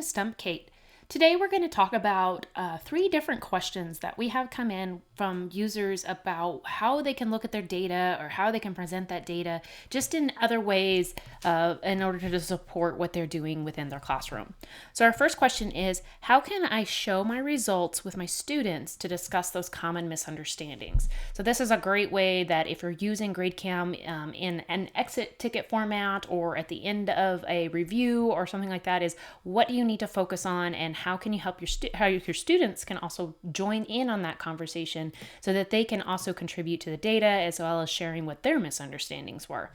to Stump Kate. Today we're going to talk about 3 different questions that we have come in from users about how they can look at their data or how they can present that data just in other ways in order to support what they're doing within their classroom. So our first question is, how can I show my results with my students to discuss those common misunderstandings? So this is a great way that if you're using GradeCam in an exit ticket format or at the end of a review or something like that, is what do you need to focus on and how can you help how your students can also join in on that conversation so that they can also contribute to the data as well as sharing what their misunderstandings were.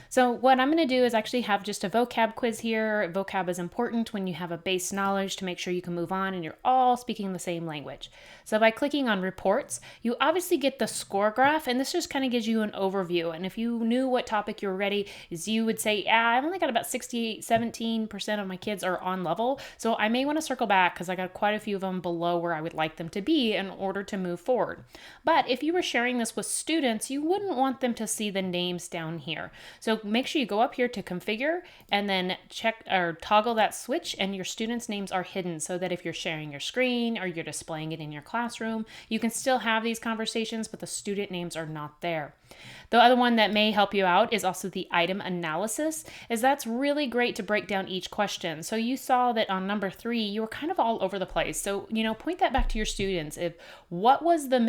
So what I'm going to do is actually have just a vocab quiz here. Vocab is important when you have a base knowledge to make sure you can move on and you're all speaking the same language. So by clicking on reports, you obviously get the score graph, and this just kind of gives you an overview. And if you knew what topic you're ready, is you would say, I've only got about 17% of my kids are on level. So I may want to circle back because I got quite a few of them below where I would like them to be in order to move forward. But if you were sharing this with students, you wouldn't want them to see the names down here. So make sure you go up here to configure and then check or toggle that switch, and your students' names are hidden so that if you're sharing your screen or you're displaying it in your classroom, you can still have these conversations, but the student names are not there. The other one that may help you out is also the item analysis, as that's really great to break down each question. So you saw that on number 3, you were kind of all over the place. So, point that back to your students. What was the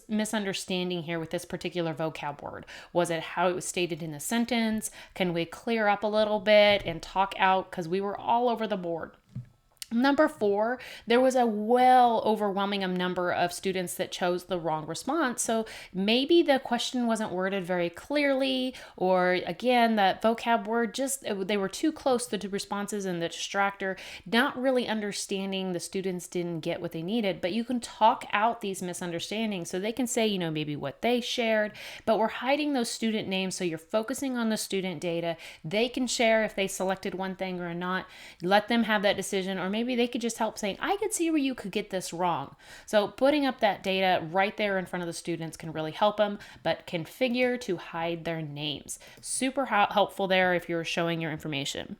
misunderstanding here with this particular vocab word? Was it how it was stated in the sentence? Can we clear up a little bit and talk out, because we were all over the board? Number 4, there was a overwhelming number of students that chose the wrong response. So maybe the question wasn't worded very clearly, or again, that vocab word they were too close, the two responses and the distractor, not really understanding. The students didn't get what they needed, but you can talk out these misunderstandings so they can say, maybe what they shared, but we're hiding those student names. So you're focusing on the student data. They can share if they selected one thing or not, let them have that decision, or maybe they could just help saying, I could see where you could get this wrong. So putting up that data right there in front of the students can really help them, but configure to hide their names. Super helpful there if you're showing your information.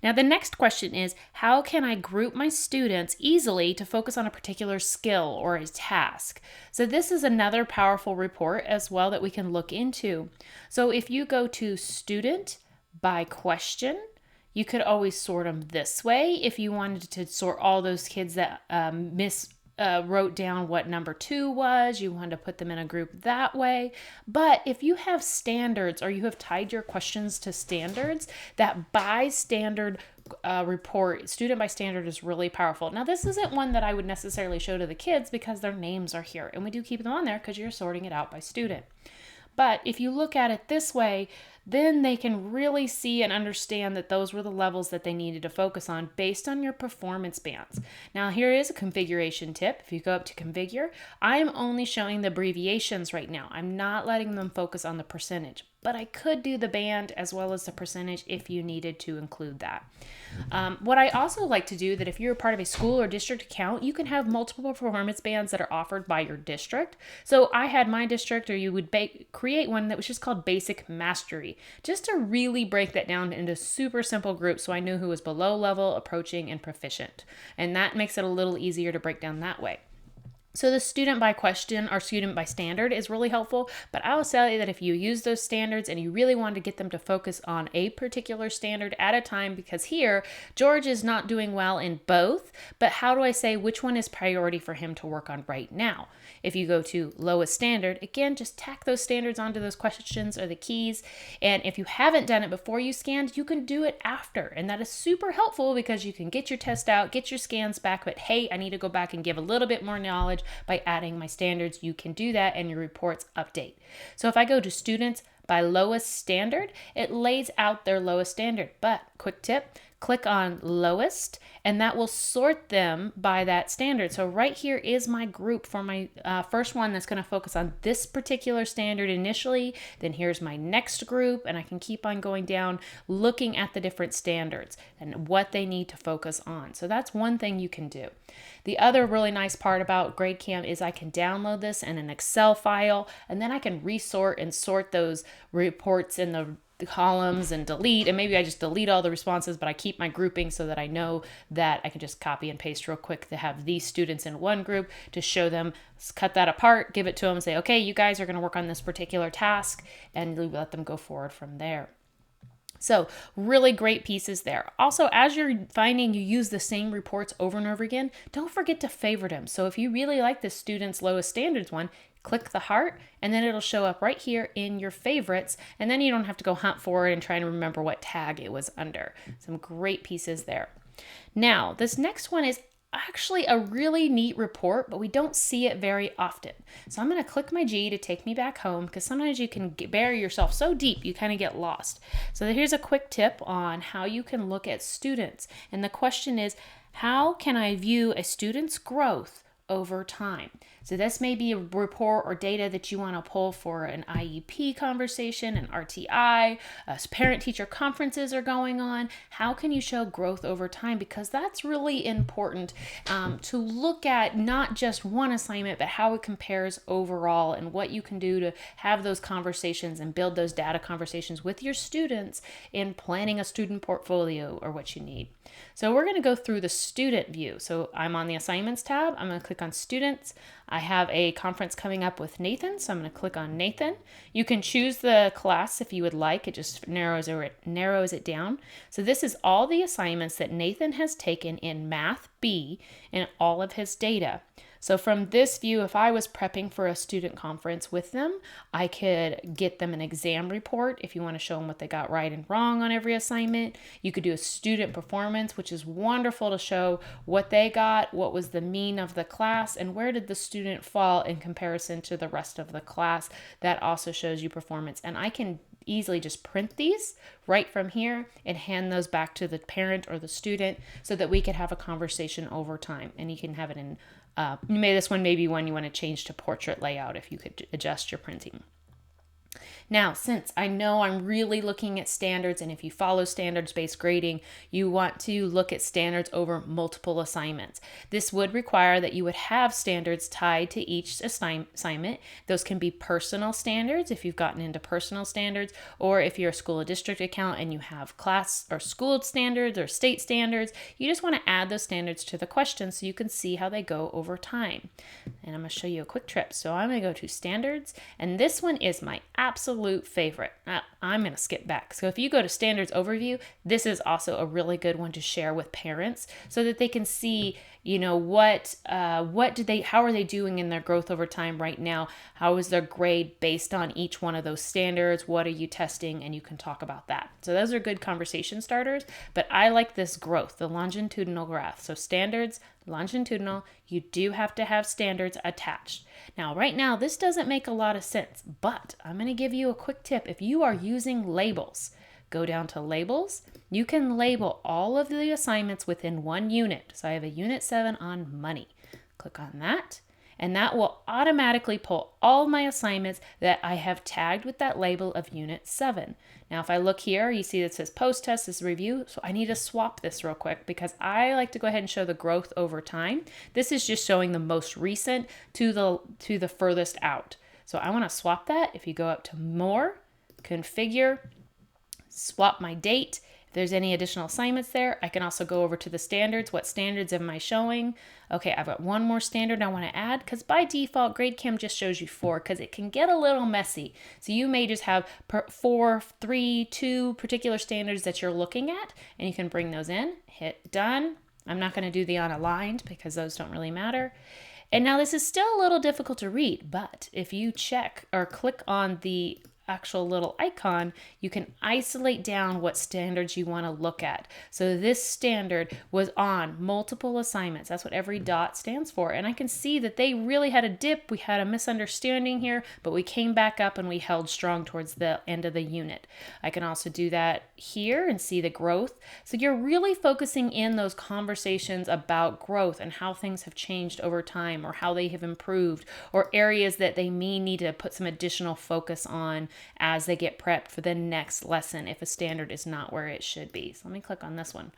Now, the next question is, how can I group my students easily to focus on a particular skill or a task? So this is another powerful report as well that we can look into. So if you go to student by question, you could always sort them this way. If you wanted to sort all those kids that wrote down what number 2 was, you wanted to put them in a group that way. But if you have standards or you have tied your questions to standards, that by standard report, student by standard, is really powerful. Now, this isn't one that I would necessarily show to the kids because their names are here, and we do keep them on there because you're sorting it out by student. But if you look at it this way, then they can really see and understand that those were the levels that they needed to focus on based on your performance bands. Now, here is a configuration tip. If you go up to configure, I'm only showing the abbreviations right now. I'm not letting them focus on the percentage, but I could do the band as well as the percentage if you needed to include that. What I also like to do, that if you're a part of a school or district account, you can have multiple performance bands that are offered by your district. So I had my district, or you would create one that was just called Basic Mastery, just to really break that down into super simple groups so I knew who was below level, approaching, and proficient. And that makes it a little easier to break down that way. So the student by question or student by standard is really helpful, but I will tell you that if you use those standards and you really want to get them to focus on a particular standard at a time, because here, George is not doing well in both, but how do I say which one is priority for him to work on right now? If you go to lowest standard, again, just tack those standards onto those questions or the keys. And if you haven't done it before you scanned, you can do it after. And that is super helpful because you can get your test out, get your scans back, but hey, I need to go back and give a little bit more knowledge by adding my standards. You can do that and your reports update. So if I go to students by lowest standard, it lays out their lowest standard. But quick tip, click on lowest, and that will sort them by that standard. So right here is my group for my first one that's going to focus on this particular standard initially. Then here's my next group, and I can keep on going down looking at the different standards and what they need to focus on. So that's one thing you can do. The other really nice part about GradeCam is I can download this in an Excel file, and then I can resort and sort those reports in the the columns and delete, and maybe I just delete all the responses, but I keep my grouping so that I know that I can just copy and paste real quick to have these students in one group to show them, cut that apart, give it to them, and say, okay, you guys are going to work on this particular task, and let them go forward from there. So really great pieces there. Also, as you're finding you use the same reports over and over again, don't forget to favorite them. So if you really like the student's lowest standards one, click the heart, and then it'll show up right here in your favorites, and then you don't have to go hunt for it and try to remember what tag it was under. Some great pieces there. Now, this next one is actually a really neat report, but we don't see it very often. So I'm going to click my G to take me back home, because sometimes you can bury yourself so deep you kind of get lost. So here's a quick tip on how you can look at students. And the question is, how can I view a student's growth over time? So this may be a report or data that you want to pull for an IEP conversation, an RTI, parent-teacher conferences are going on. How can you show growth over time? Because that's really important to look at not just one assignment, but how it compares overall and what you can do to have those conversations and build those data conversations with your students in planning a student portfolio or what you need. So we're going to go through the student view. So I'm on the assignments tab. I'm going to click on students. I have a conference coming up with Nathan, so I'm going to click on Nathan. You can choose the class if you would like. It just narrows it down. So this is all the assignments that Nathan has taken in Math B and all of his data. So from this view, if I was prepping for a student conference with them, I could get them an exam report if you want to show them what they got right and wrong on every assignment. You could do a student performance, which is wonderful to show what they got, what was the mean of the class, and where did the student fall in comparison to the rest of the class. That also shows you performance. And I can easily just print these right from here and hand those back to the parent or the student so that we could have a conversation over time. And you can have it in this one may be one you want to change to portrait layout if you could adjust your printing. Now, since I know I'm really looking at standards, and if you follow standards-based grading, you want to look at standards over multiple assignments. This would require that you would have standards tied to each assignment. Those can be personal standards if you've gotten into personal standards, or if you're a school or district account and you have class or school standards or state standards, you just want to add those standards to the question so you can see how they go over time. And I'm going to show you a quick trip. So I'm going to go to standards, and this one is my absolute favorite. I'm going to skip back. So if you go to standards overview, this is also a really good one to share with parents so that they can see, how are they doing in their growth over time right now? How is their grade based on each one of those standards? What are you testing? And you can talk about that. So those are good conversation starters, but I like this growth, the longitudinal graph. So standards, longitudinal, you do have to have standards attached. Now, right now, this doesn't make a lot of sense, but I'm going to give you a quick tip. If you are using labels, go down to labels. You can label all of the assignments within one unit. So I have a unit 7 on money. Click on that, and that will automatically pull all my assignments that I have tagged with that label of unit 7. Now, if I look here, you see that it says post-test, this is review. So I need to swap this real quick because I like to go ahead and show the growth over time. This is just showing the most recent to the furthest out. So I want to swap that. If you go up to more, configure, swap my date. If there's any additional assignments there, I can also go over to the standards. What standards am I showing? Okay, I've got one more standard I want to add because by default, GradeCam just shows you 4 because it can get a little messy. So you may just have 4, 3, 2 particular standards that you're looking at, and you can bring those in, hit done. I'm not going to do the unaligned because those don't really matter. And now this is still a little difficult to read, but if you check or click on the actual little icon, you can isolate down what standards you want to look at. So this standard was on multiple assignments. That's what every dot stands for. And I can see that they really had a dip. We had a misunderstanding here, but we came back up and we held strong towards the end of the unit. I can also do that here and see the growth. So you're really focusing in those conversations about growth and how things have changed over time or how they have improved or areas that they may need to put some additional focus on as they get prepped for the next lesson if a standard is not where it should be. So let me click on this one.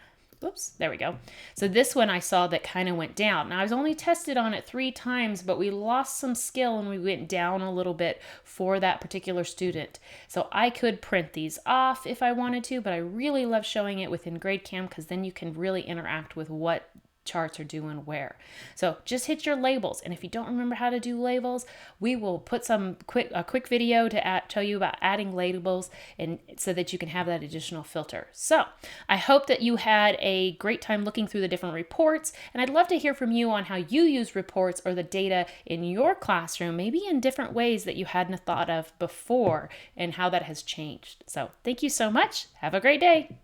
Oops, there we go. So this one I saw that kind of went down. Now I was only tested on it 3 times, but we lost some skill and we went down a little bit for that particular student. So I could print these off if I wanted to, but I really love showing it within GradeCam because then you can really interact with what charts are doing where. So just hit your labels, and if you don't remember how to do labels, we will put a quick video to tell you about adding labels, and so that you can have that additional filter. So I hope that you had a great time looking through the different reports, and I'd love to hear from you on how you use reports or the data in your classroom, maybe in different ways that you hadn't thought of before, and how that has changed. So thank you so much. Have a great day.